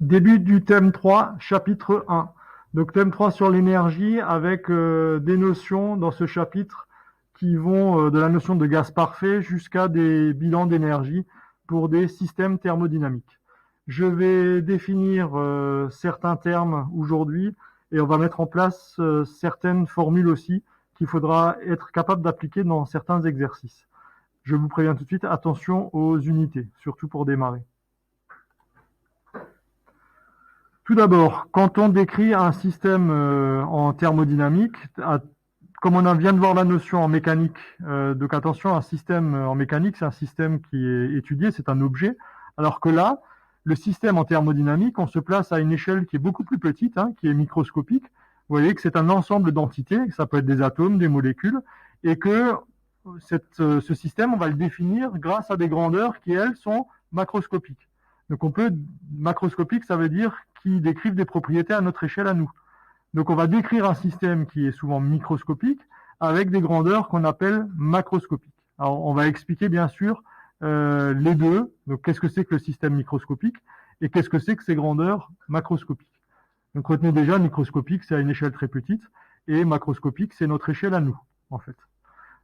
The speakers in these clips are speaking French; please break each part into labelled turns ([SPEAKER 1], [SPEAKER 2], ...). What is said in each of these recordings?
[SPEAKER 1] Début du thème 3, chapitre 1. Donc thème 3 sur l'énergie avec des notions dans ce chapitre qui vont de la notion de gaz parfait jusqu'à des bilans d'énergie pour des systèmes thermodynamiques. Je vais définir certains termes aujourd'hui et on va mettre en place certaines formules aussi qu'il faudra être capable d'appliquer dans certains exercices. Je vous préviens tout de suite, attention aux unités, surtout pour démarrer. Tout d'abord, quand on décrit un système en thermodynamique, comme on vient de voir la notion en mécanique, donc attention, un système en mécanique, c'est un système qui est étudié, c'est un objet, alors que là, le système en thermodynamique, on se place à une échelle qui est beaucoup plus petite, hein, qui est microscopique. Vous voyez que c'est un ensemble d'entités, ça peut être des atomes, des molécules, et que ce système, on va le définir grâce à des grandeurs qui, elles, sont macroscopiques. Donc on peut, macroscopique, ça veut dire qui décrivent des propriétés à notre échelle à nous. Donc on va décrire un système qui est souvent microscopique avec des grandeurs qu'on appelle macroscopiques. Alors on va expliquer bien sûr les deux. Donc qu'est-ce que c'est que le système microscopique et qu'est-ce que c'est que ces grandeurs macroscopiques. Donc retenez déjà, microscopique c'est à une échelle très petite et macroscopique c'est notre échelle à nous en fait.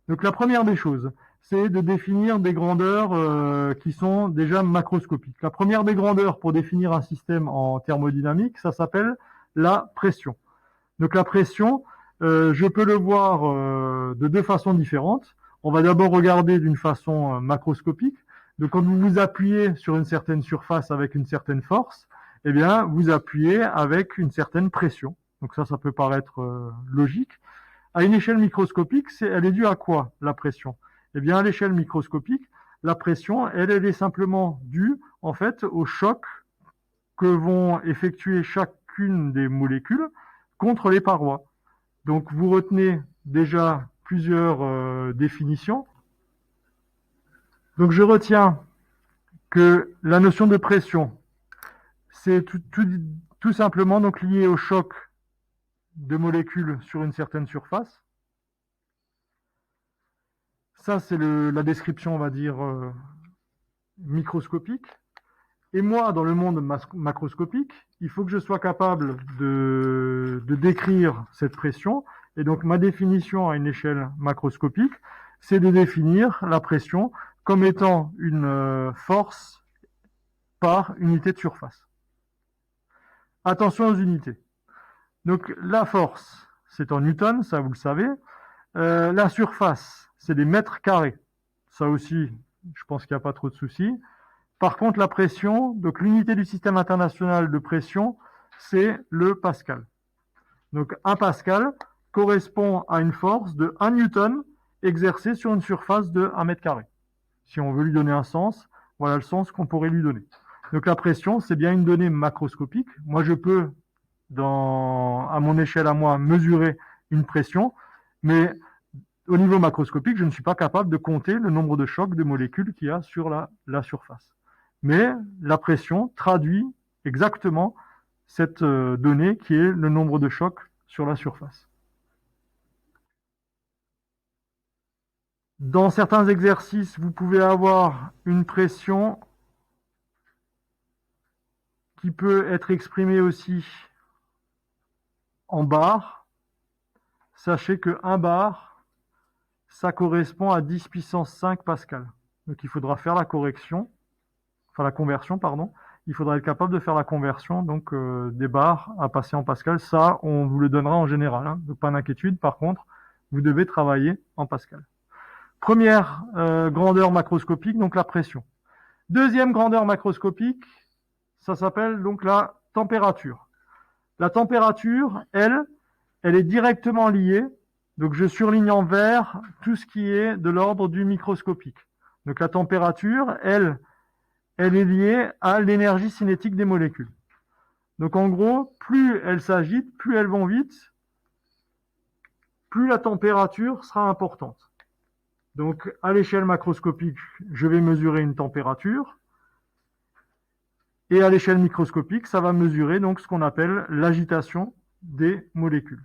[SPEAKER 1] Donc la première des choses, c'est de définir des grandeurs qui sont déjà macroscopiques. La première des grandeurs pour définir un système en thermodynamique, ça s'appelle la pression. Donc la pression, je peux le voir de deux façons différentes. On va d'abord regarder d'une façon macroscopique. Donc quand vous vous appuyez sur une certaine surface avec une certaine force, eh bien vous appuyez avec une certaine pression. Donc ça peut paraître logique. À une échelle microscopique, elle est due à quoi, la pression? Eh bien, à l'échelle microscopique, la pression, elle est simplement due, en fait, au choc que vont effectuer chacune des molécules contre les parois. Donc, vous retenez déjà plusieurs définitions. Donc, je retiens que la notion de pression, c'est tout simplement donc lié au choc de molécules sur une certaine surface. Ça, c'est la description, on va dire, microscopique. Et moi, dans le monde macroscopique, il faut que je sois capable de décrire cette pression. Et donc, ma définition à une échelle macroscopique, c'est de définir la pression comme étant une force par unité de surface. Attention aux unités. Donc, la force, c'est en newtons, ça vous le savez. La surface, c'est des mètres carrés. Ça aussi, je pense qu'il n'y a pas trop de soucis. Par contre, la pression, donc l'unité du système international de pression, c'est le pascal. Donc 1 pascal correspond à une force de 1 newton exercée sur une surface de 1 mètre carré. Si on veut lui donner un sens, voilà le sens qu'on pourrait lui donner. Donc la pression, c'est bien une donnée macroscopique. Moi, je peux, à mon échelle à moi, mesurer une pression, mais au niveau macroscopique, je ne suis pas capable de compter le nombre de chocs de molécules qu'il y a sur la surface. Mais la pression traduit exactement cette donnée qui est le nombre de chocs sur la surface. Dans certains exercices, vous pouvez avoir une pression qui peut être exprimée aussi en bar. Sachez que 1 bar, ça correspond à 10 puissance 5 pascal. Donc il faudra faire la correction, enfin la conversion, pardon. Il faudra être capable de faire la conversion donc des bars à passer en pascal. Ça, on vous le donnera en général. Hein. Donc pas d'inquiétude. Par contre, vous devez travailler en pascal. Première grandeur macroscopique, donc la pression. Deuxième grandeur macroscopique, ça s'appelle donc la température. La température, elle est directement liée. Donc je surligne en vert tout ce qui est de l'ordre du microscopique. Donc la température, elle est liée à l'énergie cinétique des molécules. Donc en gros, plus elles s'agitent, plus elles vont vite, plus la température sera importante. Donc à l'échelle macroscopique, je vais mesurer une température. Et à l'échelle microscopique, ça va mesurer donc ce qu'on appelle l'agitation des molécules.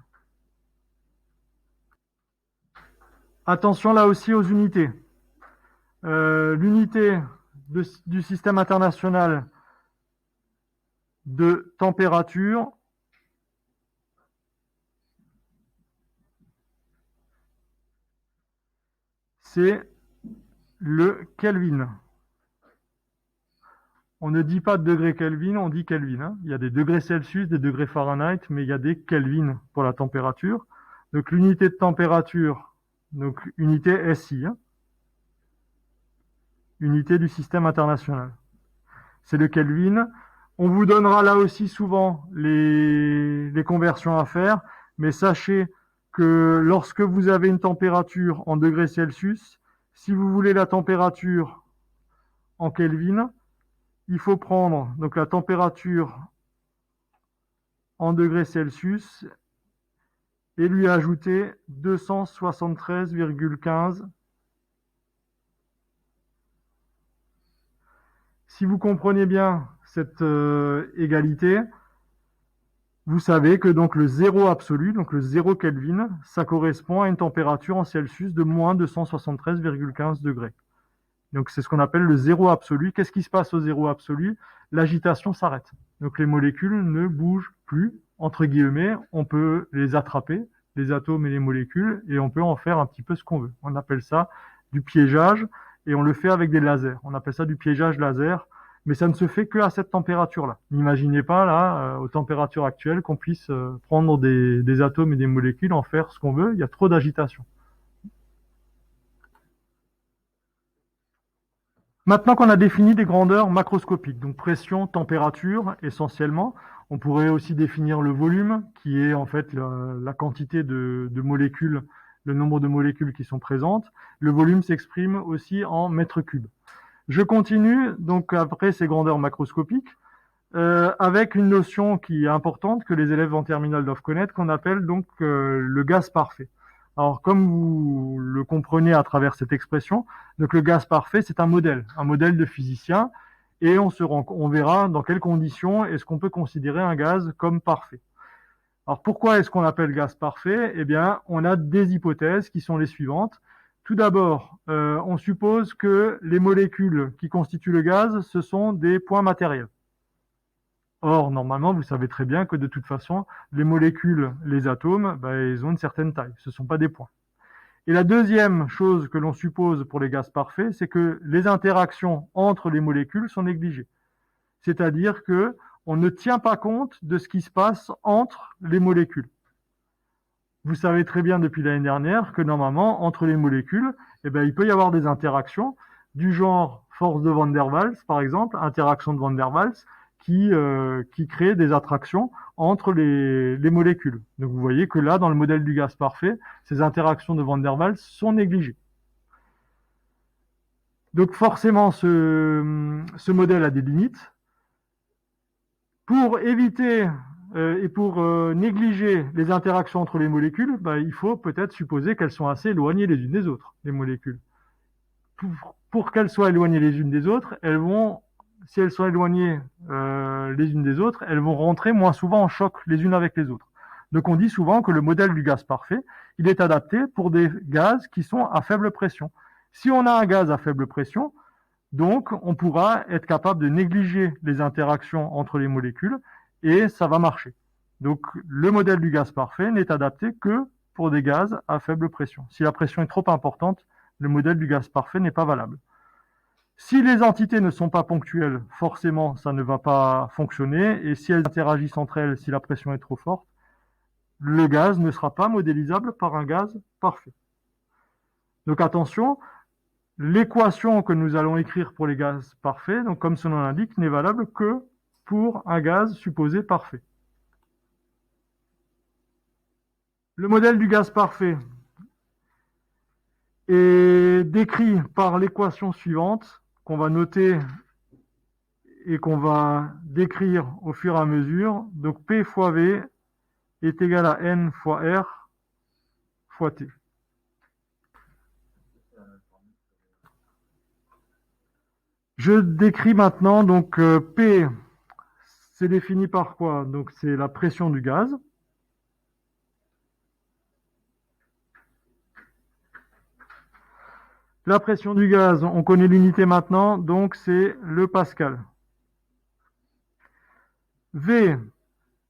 [SPEAKER 1] Attention là aussi aux unités. L'unité du système international de température c'est le Kelvin. On ne dit pas de degrés Kelvin, on dit Kelvin. Hein. Il y a des degrés Celsius, des degrés Fahrenheit, mais il y a des Kelvin pour la température. Donc l'unité de température, donc unité SI, hein, unité du système international. C'est le Kelvin. On vous donnera là aussi souvent les conversions à faire, mais sachez que lorsque vous avez une température en degrés Celsius, si vous voulez la température en Kelvin, il faut prendre donc la température en degrés Celsius et lui ajouter 273,15. Si vous comprenez bien cette égalité, vous savez que donc le zéro absolu, donc le 0 Kelvin, ça correspond à une température en Celsius de moins 273,15 degrés. Donc c'est ce qu'on appelle le zéro absolu. Qu'est-ce qui se passe au zéro absolu? L'agitation s'arrête. Donc les molécules ne bougent plus, entre guillemets, on peut les attraper, les atomes et les molécules, et on peut en faire un petit peu ce qu'on veut. On appelle ça du piégeage, et on le fait avec des lasers. On appelle ça du piégeage laser, mais ça ne se fait que à cette température-là. N'imaginez pas, là, aux températures actuelles, qu'on puisse prendre des atomes et des molécules, en faire ce qu'on veut, il y a trop d'agitation. Maintenant qu'on a défini des grandeurs macroscopiques, donc pression, température essentiellement, on pourrait aussi définir le volume, qui est en fait la quantité de molécules, le nombre de molécules qui sont présentes. Le volume s'exprime aussi en mètres cubes. Je continue donc après ces grandeurs macroscopiques avec une notion qui est importante que les élèves en terminale doivent connaître, qu'on appelle donc le gaz parfait. Alors, comme vous le comprenez à travers cette expression, donc le gaz parfait, c'est un modèle de physicien, et on verra dans quelles conditions est-ce qu'on peut considérer un gaz comme parfait. Alors, pourquoi est-ce qu'on l'appelle gaz parfait? Eh bien, on a des hypothèses qui sont les suivantes. Tout d'abord, on suppose que les molécules qui constituent le gaz, ce sont des points matériels. Or, normalement, vous savez très bien que de toute façon, les molécules, les atomes, ils ont une certaine taille. Ce ne sont pas des points. Et la deuxième chose que l'on suppose pour les gaz parfaits, c'est que les interactions entre les molécules sont négligées. C'est-à-dire que on ne tient pas compte de ce qui se passe entre les molécules. Vous savez très bien depuis l'année dernière que normalement, entre les molécules, il peut y avoir des interactions du genre force de Van der Waals, par exemple, interaction de Van der Waals, qui crée des attractions entre les molécules. Donc vous voyez que là, dans le modèle du gaz parfait, ces interactions de Van der Waals sont négligées. Donc forcément, ce modèle a des limites. Pour éviter et pour négliger les interactions entre les molécules, il faut peut-être supposer qu'elles sont assez éloignées les unes des autres, les molécules. Pour qu'elles soient éloignées les unes des autres, si elles sont éloignées les unes des autres, elles vont rentrer moins souvent en choc les unes avec les autres. Donc on dit souvent que le modèle du gaz parfait, il est adapté pour des gaz qui sont à faible pression. Si on a un gaz à faible pression, donc on pourra être capable de négliger les interactions entre les molécules et ça va marcher. Donc le modèle du gaz parfait n'est adapté que pour des gaz à faible pression. Si la pression est trop importante, le modèle du gaz parfait n'est pas valable. Si les entités ne sont pas ponctuelles, forcément, ça ne va pas fonctionner. Et si elles interagissent entre elles, si la pression est trop forte, le gaz ne sera pas modélisable par un gaz parfait. Donc attention, l'équation que nous allons écrire pour les gaz parfaits, donc comme son nom l'indique, n'est valable que pour un gaz supposé parfait. Le modèle du gaz parfait est décrit par l'équation suivante, qu'on va noter et qu'on va décrire au fur et à mesure. Donc P fois V est égal à N fois R fois T. Je décris maintenant, donc P, c'est défini par quoi? Donc c'est la pression du gaz. La pression du gaz, on connaît l'unité maintenant, donc c'est le pascal. V.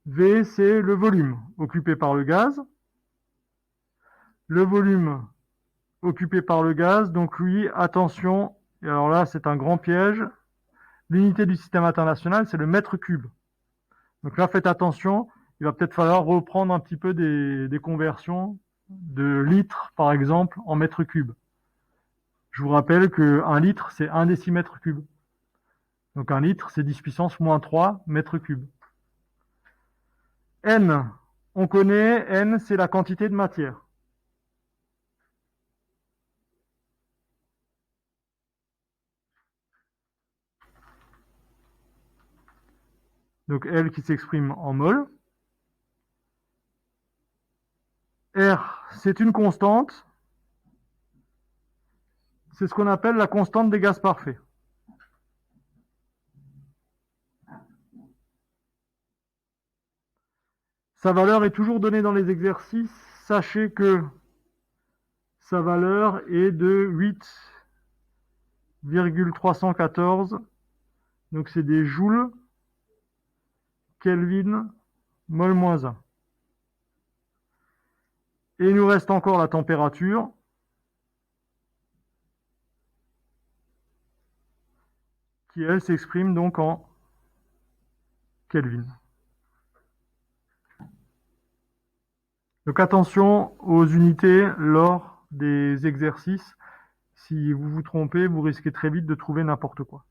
[SPEAKER 1] V, c'est le volume occupé par le gaz. Le volume occupé par le gaz, donc lui, attention, et alors là, c'est un grand piège. L'unité du système international, c'est le mètre cube. Donc là, faites attention, il va peut-être falloir reprendre un petit peu des conversions de litres, par exemple, en mètres cubes. Je vous rappelle qu'un litre, c'est 1 décimètre cube. Donc un litre, c'est 10 puissance moins 3 mètres cubes. N, on connaît, N, c'est la quantité de matière. Donc L qui s'exprime en mol. R, c'est une constante. C'est ce qu'on appelle la constante des gaz parfaits. Sa valeur est toujours donnée dans les exercices. Sachez que sa valeur est de 8,314. Donc c'est des joules, Kelvin, mol moins 1. Et il nous reste encore la température. Qui, elle, s'exprime donc en Kelvin. Donc attention aux unités lors des exercices. Si vous vous trompez, vous risquez très vite de trouver n'importe quoi.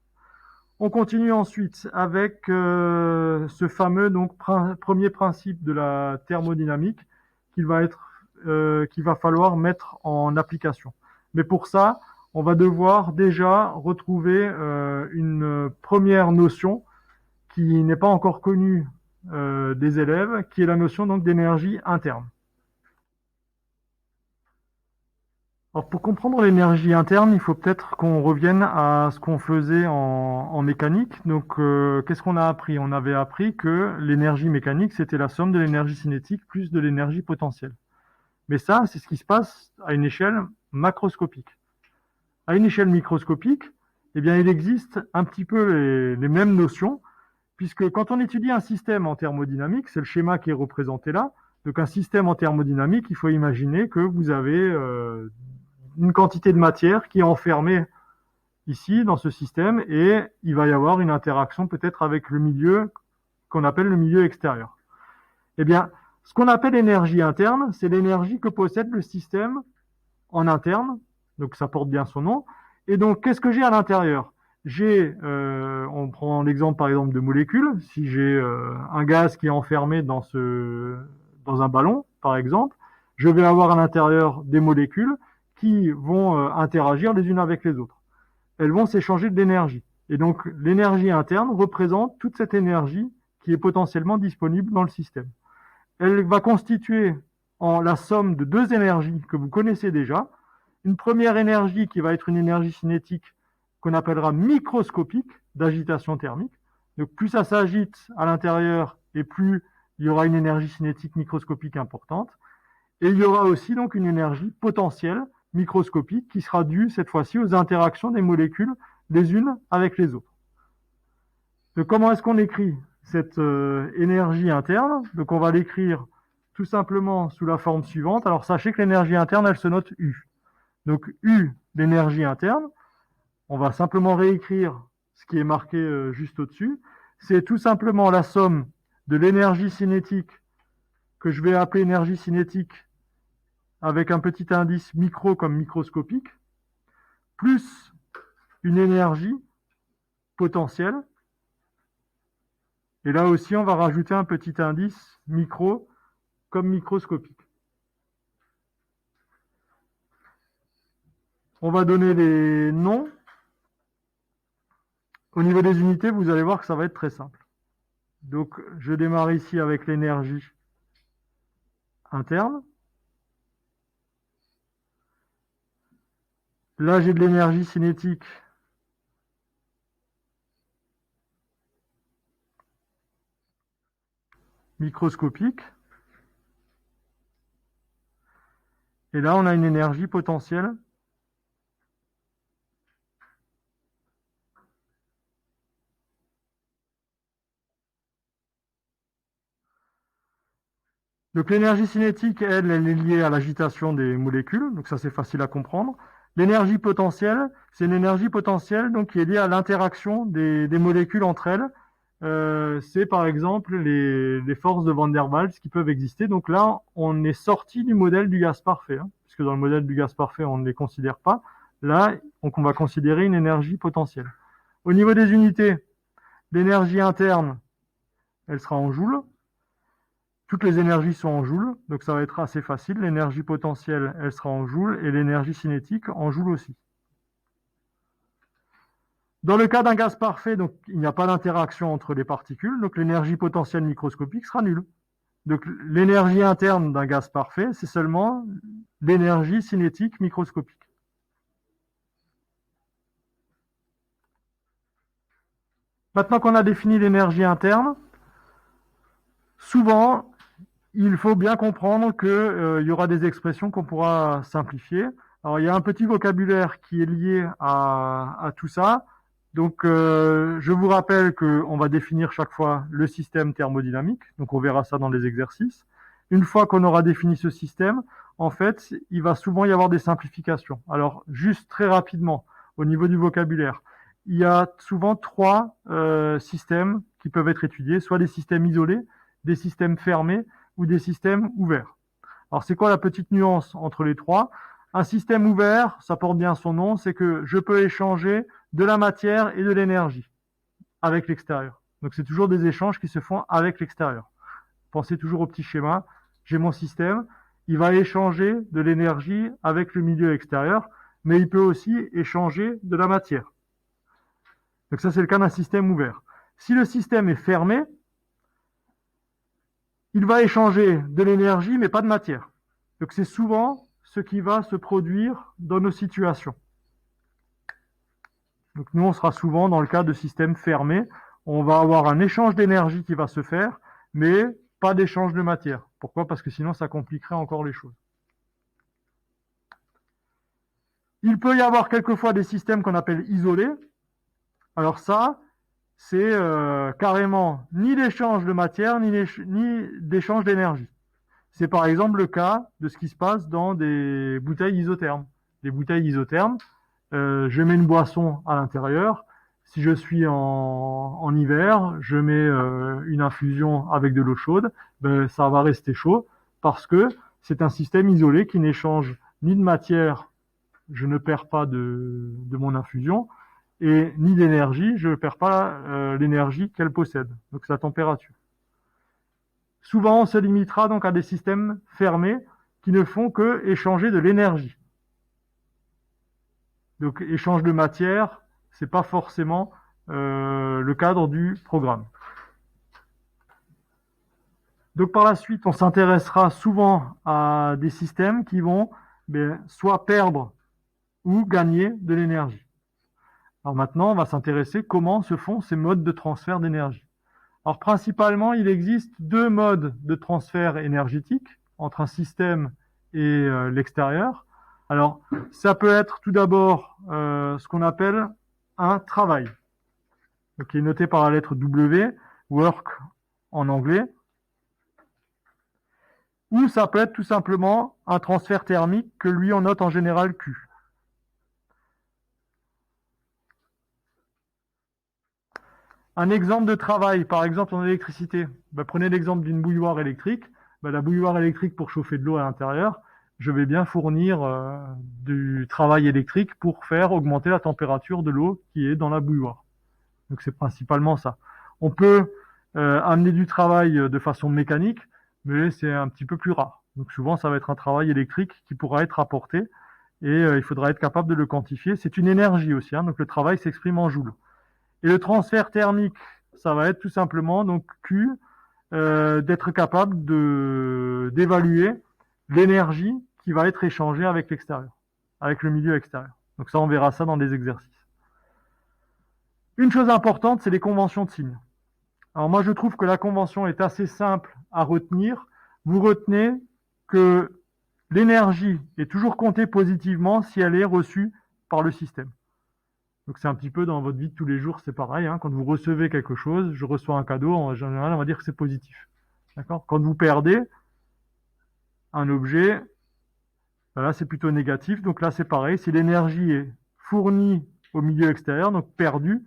[SPEAKER 1] On continue ensuite avec ce fameux donc, premier principe de la thermodynamique qu'il va falloir mettre en application. Mais pour ça, on va devoir déjà retrouver une première notion qui n'est pas encore connue des élèves, qui est la notion donc d'énergie interne. Alors pour comprendre l'énergie interne, il faut peut-être qu'on revienne à ce qu'on faisait en mécanique. Donc qu'est-ce qu'on a appris? On avait appris que l'énergie mécanique, c'était la somme de l'énergie cinétique plus de l'énergie potentielle. Mais ça, c'est ce qui se passe à une échelle macroscopique. À une échelle microscopique, eh bien, il existe un petit peu les mêmes notions, puisque quand on étudie un système en thermodynamique, c'est le schéma qui est représenté là. Donc un système en thermodynamique, il faut imaginer que vous avez une quantité de matière qui est enfermée ici dans ce système et il va y avoir une interaction peut-être avec le milieu qu'on appelle le milieu extérieur. Eh bien, ce qu'on appelle énergie interne, c'est l'énergie que possède le système en interne, donc ça porte bien son nom. Et donc, qu'est-ce que j'ai à l'intérieur? On prend l'exemple par exemple de molécules. Si j'ai un gaz qui est enfermé dans un ballon, par exemple, je vais avoir à l'intérieur des molécules qui vont interagir les unes avec les autres. Elles vont s'échanger de l'énergie. Et donc, l'énergie interne représente toute cette énergie qui est potentiellement disponible dans le système. Elle va constituer en la somme de deux énergies que vous connaissez déjà. Une première énergie qui va être une énergie cinétique qu'on appellera microscopique d'agitation thermique. Donc plus ça s'agite à l'intérieur et plus il y aura une énergie cinétique microscopique importante. Et il y aura aussi donc une énergie potentielle microscopique qui sera due cette fois-ci aux interactions des molécules les unes avec les autres. Donc comment est-ce qu'on écrit cette énergie interne? Donc on va l'écrire tout simplement sous la forme suivante. Alors sachez que l'énergie interne, elle se note U. Donc U, l'énergie interne, on va simplement réécrire ce qui est marqué juste au-dessus. C'est tout simplement la somme de l'énergie cinétique que je vais appeler énergie cinétique avec un petit indice micro comme microscopique, plus une énergie potentielle. Et là aussi, on va rajouter un petit indice micro comme microscopique. On va donner les noms. Au niveau des unités, vous allez voir que ça va être très simple. Donc, je démarre ici avec l'énergie interne. Là, j'ai de l'énergie cinétique microscopique. Et là, on a une énergie potentielle Donc l'énergie cinétique, elle est liée à l'agitation des molécules, donc ça c'est facile à comprendre. L'énergie potentielle, c'est une énergie potentielle donc, qui est liée à l'interaction des molécules entre elles. C'est par exemple les forces de Van der Waals qui peuvent exister. Donc là, on est sorti du modèle du gaz parfait, hein, puisque dans le modèle du gaz parfait, on ne les considère pas. Là, donc on va considérer une énergie potentielle. Au niveau des unités, l'énergie interne, elle sera en joules. Toutes les énergies sont en joules, donc ça va être assez facile. L'énergie potentielle, elle sera en joules, et l'énergie cinétique en joules aussi. Dans le cas d'un gaz parfait, donc, il n'y a pas d'interaction entre les particules, donc l'énergie potentielle microscopique sera nulle. Donc l'énergie interne d'un gaz parfait, c'est seulement l'énergie cinétique microscopique. Maintenant qu'on a défini l'énergie interne, souvent, il faut bien comprendre qu'il y aura des expressions qu'on pourra simplifier. Alors, il y a un petit vocabulaire qui est lié à tout ça. Donc, je vous rappelle qu'on va définir chaque fois le système thermodynamique. Donc, on verra ça dans les exercices. Une fois qu'on aura défini ce système, en fait, il va souvent y avoir des simplifications. Alors, juste très rapidement, au niveau du vocabulaire, il y a souvent trois systèmes qui peuvent être étudiés, soit des systèmes isolés, des systèmes fermés ou des systèmes ouverts. Alors, c'est quoi la petite nuance entre les trois? Un système ouvert, ça porte bien son nom, c'est que je peux échanger de la matière et de l'énergie avec l'extérieur. Donc, c'est toujours des échanges qui se font avec l'extérieur. Pensez toujours au petit schéma. J'ai mon système, il va échanger de l'énergie avec le milieu extérieur, mais il peut aussi échanger de la matière. Donc ça, c'est le cas d'un système ouvert. Si le système est fermé, il va échanger de l'énergie, mais pas de matière. Donc c'est souvent ce qui va se produire dans nos situations. Donc nous, on sera souvent dans le cas de systèmes fermés. On va avoir un échange d'énergie qui va se faire, mais pas d'échange de matière. Pourquoi? Parce que sinon, ça compliquerait encore les choses. Il peut y avoir quelquefois des systèmes qu'on appelle isolés. Alors ça, c'est carrément ni d'échange de matière, ni d'échange d'énergie. C'est par exemple le cas de ce qui se passe dans des bouteilles isothermes. Les bouteilles isothermes, je mets une boisson à l'intérieur. Si je suis en hiver, je mets une infusion avec de l'eau chaude, ben, ça va rester chaud parce que c'est un système isolé qui n'échange ni de matière, je ne perds pas de mon infusion, et ni d'énergie, je ne perds pas l'énergie qu'elle possède, donc sa température. Souvent, on se limitera donc à des systèmes fermés qui ne font que échanger de l'énergie. Donc, échange de matière, ce n'est pas forcément le cadre du programme. Donc, par la suite, on s'intéressera souvent à des systèmes qui vont soit perdre ou gagner de l'énergie. Alors maintenant, on va s'intéresser comment se font ces modes de transfert d'énergie. Alors principalement, il existe deux modes de transfert énergétique entre un système et l'extérieur. Alors, ça peut être tout d'abord ce qu'on appelle un travail, qui est noté par la lettre W, work en anglais, ou ça peut être tout simplement un transfert thermique que lui on note en général Q. Un exemple de travail, par exemple en électricité, prenez l'exemple d'une bouilloire électrique. La bouilloire électrique pour chauffer de l'eau à l'intérieur, je vais bien fournir du travail électrique pour faire augmenter la température de l'eau qui est dans la bouilloire. Donc c'est principalement ça. On peut amener du travail de façon mécanique, mais c'est un petit peu plus rare. Donc souvent ça va être un travail électrique qui pourra être apporté et il faudra être capable de le quantifier. C'est une énergie aussi, hein, donc le travail s'exprime en joules. Et le transfert thermique, ça va être tout simplement donc Q, d'être capable d'évaluer l'énergie qui va être échangée avec l'extérieur, avec le milieu extérieur. Donc ça, on verra ça dans des exercices. Une chose importante, c'est les conventions de signes. Alors moi, je trouve que la convention est assez simple à retenir. Vous retenez que l'énergie est toujours comptée positivement si elle est reçue par le système. Donc c'est un petit peu dans votre vie de tous les jours, c'est pareil. Hein, quand vous recevez quelque chose, je reçois un cadeau, en général, on va dire que c'est positif. D'accord? Quand vous perdez, un objet, là c'est plutôt négatif, donc là c'est pareil, si l'énergie est fournie au milieu extérieur, donc perdue,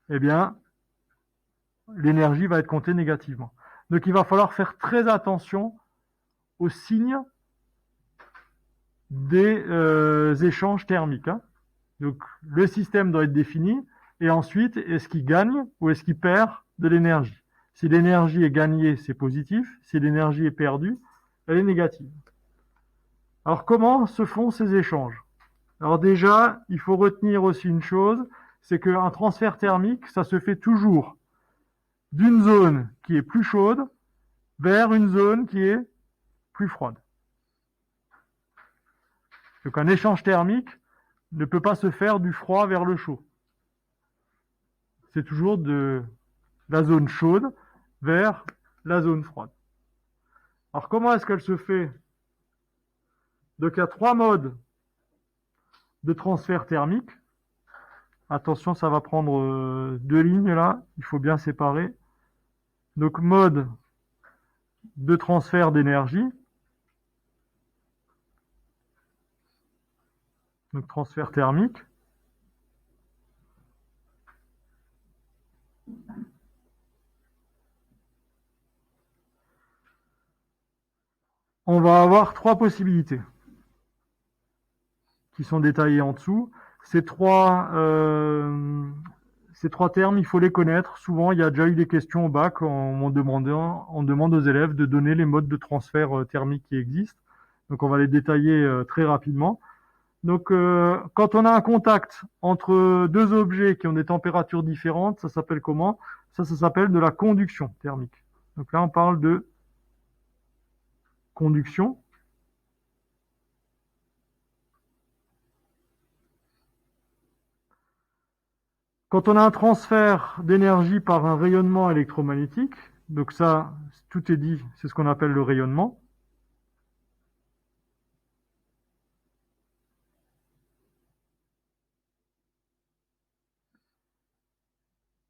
[SPEAKER 1] eh bien l'énergie va être comptée négativement. Donc il va falloir faire très attention aux signes des échanges thermiques. Hein. Donc le système doit être défini, et ensuite, est-ce qu'il gagne ou est-ce qu'il perd de l'énergie? Si l'énergie est gagnée, c'est positif. Si l'énergie est perdue, elle est négative. Alors comment se font ces échanges? Alors déjà, il faut retenir aussi une chose, c'est qu'un transfert thermique, ça se fait toujours d'une zone qui est plus chaude vers une zone qui est plus froide. Donc un échange thermique ne peut pas se faire du froid vers le chaud. C'est toujours de la zone chaude vers la zone froide. Alors comment est-ce qu'elle se fait? Donc il y a 3 modes de transfert thermique. Attention, ça va prendre 2 lignes là, il faut bien séparer. Donc mode de transfert d'énergie. Donc transfert thermique. On va avoir 3 possibilités qui sont détaillées en dessous. Ces trois termes, il faut les connaître. Souvent, il y a déjà eu des questions au bac on demande aux élèves de donner les modes de transfert thermique qui existent. Donc, on va les détailler très rapidement. Donc, quand on a un contact entre deux objets qui ont des températures différentes, ça s'appelle comment? Ça s'appelle de la conduction thermique. Donc là, on parle de conduction. Quand on a un transfert d'énergie par un rayonnement électromagnétique, donc ça, tout est dit, c'est ce qu'on appelle le rayonnement.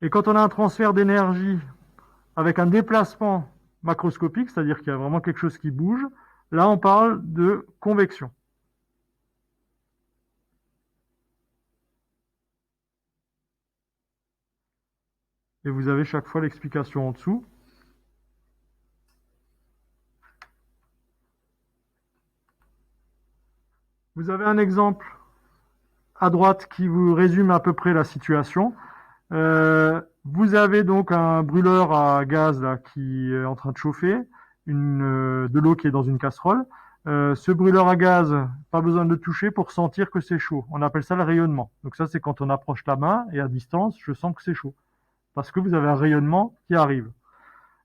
[SPEAKER 1] Et quand on a un transfert d'énergie avec un déplacement macroscopique, c'est-à-dire qu'il y a vraiment quelque chose qui bouge, là on parle de convection. Et vous avez chaque fois l'explication en dessous. Vous avez un exemple à droite qui vous résume à peu près la situation. Vous avez donc un brûleur à gaz là, qui est en train de chauffer, de l'eau qui est dans une casserole. Ce brûleur à gaz, pas besoin de le toucher pour sentir que c'est chaud. On appelle ça le rayonnement. Donc ça, c'est quand on approche la main et à distance, je sens que c'est chaud. Parce que vous avez un rayonnement qui arrive.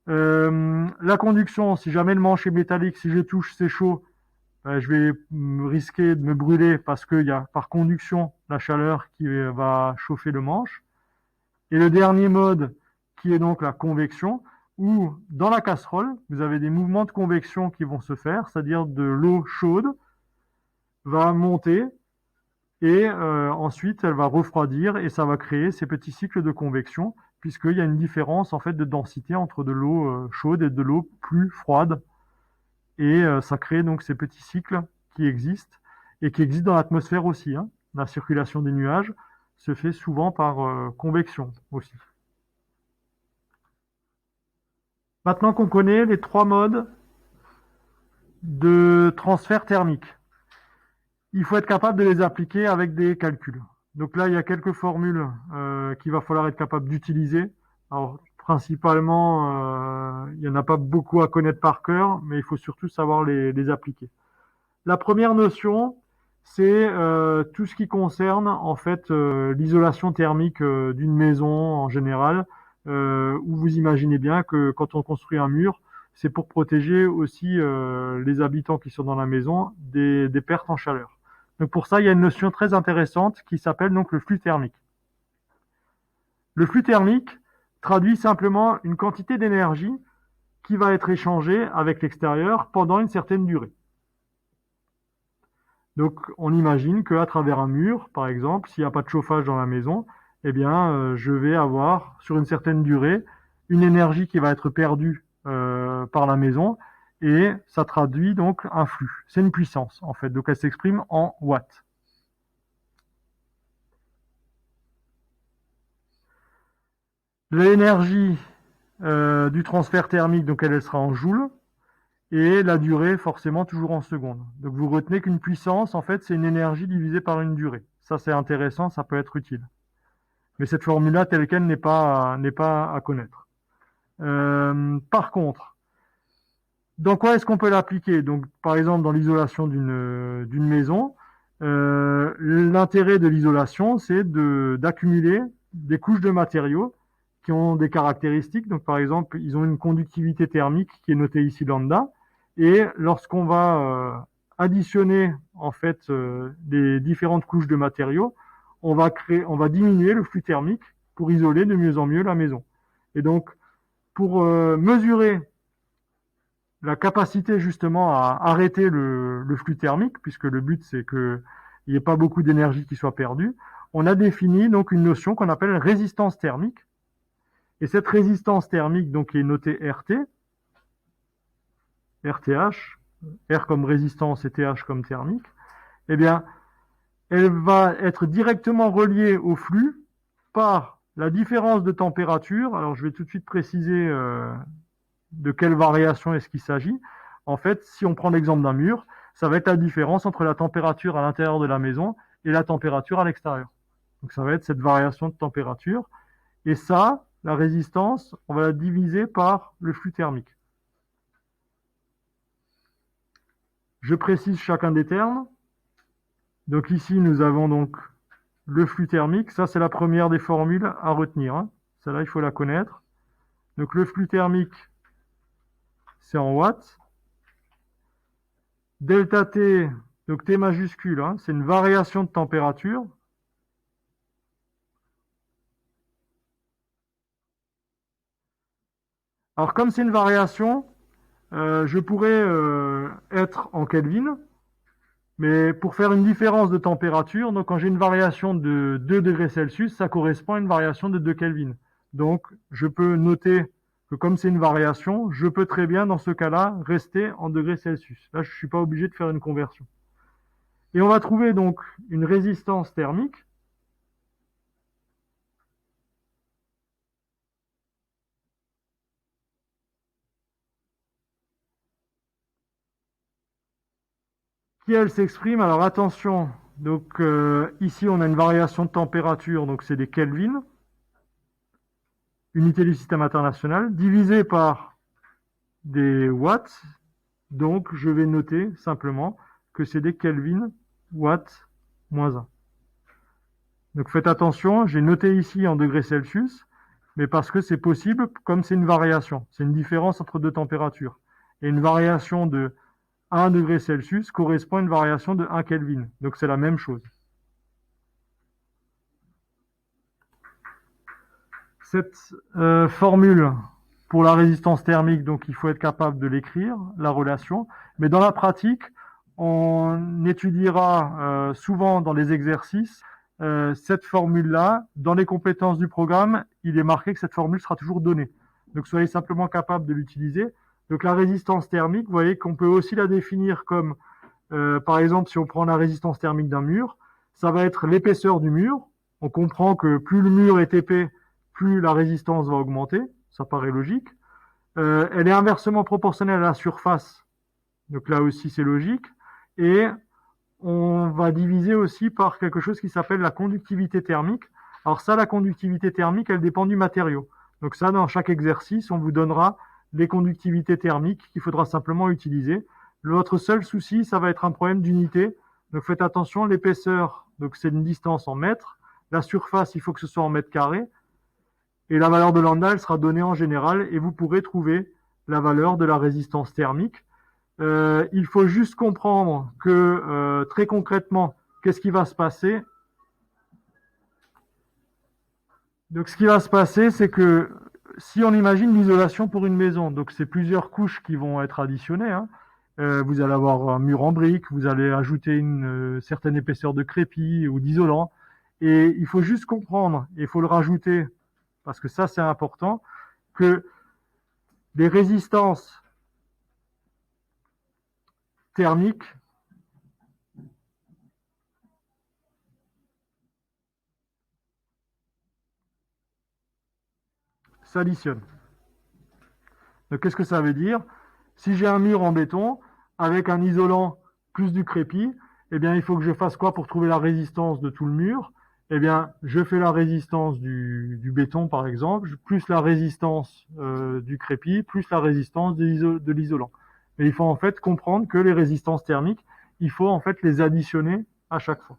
[SPEAKER 1] La conduction, si jamais le manche est métallique, si je touche, c'est chaud, je vais risquer de me brûler parce qu'il y a par conduction la chaleur qui va chauffer le manche. Et le dernier mode, qui est donc la convection, où dans la casserole, vous avez des mouvements de convection qui vont se faire, c'est-à-dire de l'eau chaude va monter et ensuite elle va refroidir et ça va créer ces petits cycles de convection puisqu'il y a une différence en fait de densité entre de l'eau chaude et de l'eau plus froide et ça crée donc ces petits cycles qui existent et qui existent dans l'atmosphère aussi. Hein. La circulation des nuages se fait souvent par convection aussi. Maintenant qu'on connaît les 3 modes de transfert thermique, il faut être capable de les appliquer avec des calculs. Donc là, il y a quelques formules qu'il va falloir être capable d'utiliser. Alors, principalement, il n'y en a pas beaucoup à connaître par cœur, mais il faut surtout savoir les appliquer. La première notion, c'est tout ce qui concerne en fait l'isolation thermique d'une maison en général, où vous imaginez bien que quand on construit un mur, c'est pour protéger aussi les habitants qui sont dans la maison des pertes en chaleur. Donc pour ça, il y a une notion très intéressante qui s'appelle donc le flux thermique. Le flux thermique traduit simplement une quantité d'énergie qui va être échangée avec l'extérieur pendant une certaine durée. Donc on imagine qu'à travers un mur, par exemple, s'il n'y a pas de chauffage dans la maison, eh bien je vais avoir sur une certaine durée une énergie qui va être perdue par la maison et ça traduit donc un flux. C'est une puissance, en fait. Donc, elle s'exprime en watts. L'énergie du transfert thermique, donc elle sera en joules, et la durée, forcément, toujours en secondes. Donc, vous retenez qu'une puissance, en fait, c'est une énergie divisée par une durée. Ça, c'est intéressant, ça peut être utile. Mais cette formule-là, telle qu'elle, n'est pas à connaître. Par contre, dans quoi est-ce qu'on peut l'appliquer? Donc, par exemple, dans l'isolation d'une maison, l'intérêt de l'isolation, c'est d'accumuler des couches de matériaux qui ont des caractéristiques. Donc, par exemple, ils ont une conductivité thermique qui est notée ici lambda. Et lorsqu'on va additionner en fait les différentes couches de matériaux, on va diminuer le flux thermique pour isoler de mieux en mieux la maison. Et donc, pour mesurer la capacité justement à arrêter le flux thermique, puisque le but c'est qu'il n'y ait pas beaucoup d'énergie qui soit perdue, on a défini donc une notion qu'on appelle résistance thermique. Et cette résistance thermique donc est notée RT, RTH, R comme résistance et TH comme thermique, eh bien, elle va être directement reliée au flux par la différence de température. Alors, je vais tout de suite préciser de quelle variation est-ce qu'il s'agit. En fait, si on prend l'exemple d'un mur, ça va être la différence entre la température à l'intérieur de la maison et la température à l'extérieur. Donc, ça va être cette variation de température. Et ça, la résistance, on va la diviser par le flux thermique. Je précise chacun des termes. Donc ici, nous avons donc le flux thermique. Ça, c'est la première des formules à retenir. Celle-là, il faut la connaître. Donc le flux thermique, c'est en watts. Delta T, donc T majuscule, c'est une variation de température. Alors comme c'est une variation, je pourrais être en Kelvin, mais pour faire une différence de température, donc quand j'ai une variation de 2 degrés Celsius, ça correspond à une variation de 2 Kelvin. Donc je peux noter que comme c'est une variation, je peux très bien dans ce cas-là rester en degrés Celsius. Là, je ne suis pas obligé de faire une conversion. Et on va trouver donc une résistance thermique qui, elle, s'exprime. Alors attention, donc ici on a une variation de température, donc c'est des Kelvin, unité du système international, divisé par des watts. Donc je vais noter simplement que c'est des Kelvin watts moins 1. Donc faites attention, j'ai noté ici en degrés Celsius, mais parce que c'est possible, comme c'est une variation, c'est une différence entre deux températures. Et une variation de 1 degré Celsius correspond à une variation de 1 Kelvin. Donc c'est la même chose. Cette formule pour la résistance thermique, donc il faut être capable de l'écrire, la relation. Mais dans la pratique, on étudiera souvent dans les exercices cette formule-là. Dans les compétences du programme, il est marqué que cette formule sera toujours donnée. Donc soyez simplement capable de l'utiliser. Donc la résistance thermique, vous voyez qu'on peut aussi la définir comme, par exemple, si on prend la résistance thermique d'un mur, ça va être l'épaisseur du mur. On comprend que plus le mur est épais, plus la résistance va augmenter. Ça paraît logique. Elle est inversement proportionnelle à la surface. Donc là aussi, c'est logique. Et on va diviser aussi par quelque chose qui s'appelle la conductivité thermique. Alors ça, la conductivité thermique, elle dépend du matériau. Donc ça, dans chaque exercice, on vous donnera les conductivités thermiques qu'il faudra simplement utiliser. Votre seul souci, ça va être un problème d'unité. Donc faites attention, l'épaisseur, donc c'est une distance en mètres. La surface, il faut que ce soit en mètres carrés. Et la valeur de lambda, elle sera donnée en général et vous pourrez trouver la valeur de la résistance thermique. Il faut juste comprendre que très concrètement, qu'est-ce qui va se passer? Donc ce qui va se passer, c'est que si on imagine l'isolation pour une maison, donc c'est plusieurs couches qui vont être additionnées. Vous allez avoir un mur en briques, vous allez ajouter une certaine épaisseur de crépi ou d'isolant. Et il faut juste comprendre, et il faut le rajouter, parce que ça c'est important, que les résistances thermique s'additionnent. Donc, qu'est-ce que ça veut dire? Si j'ai un mur en béton avec un isolant plus du crépi, eh bien, il faut que je fasse quoi pour trouver la résistance de tout le mur? Eh bien, je fais la résistance du béton, par exemple, plus la résistance du crépi, plus la résistance de l'isolant. Et il faut en fait comprendre que les résistances thermiques, il faut en fait les additionner à chaque fois.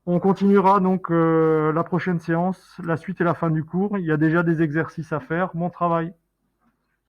[SPEAKER 1] On continuera donc la prochaine séance, la suite et la fin du cours. Il y a déjà des exercices à faire. Bon travail.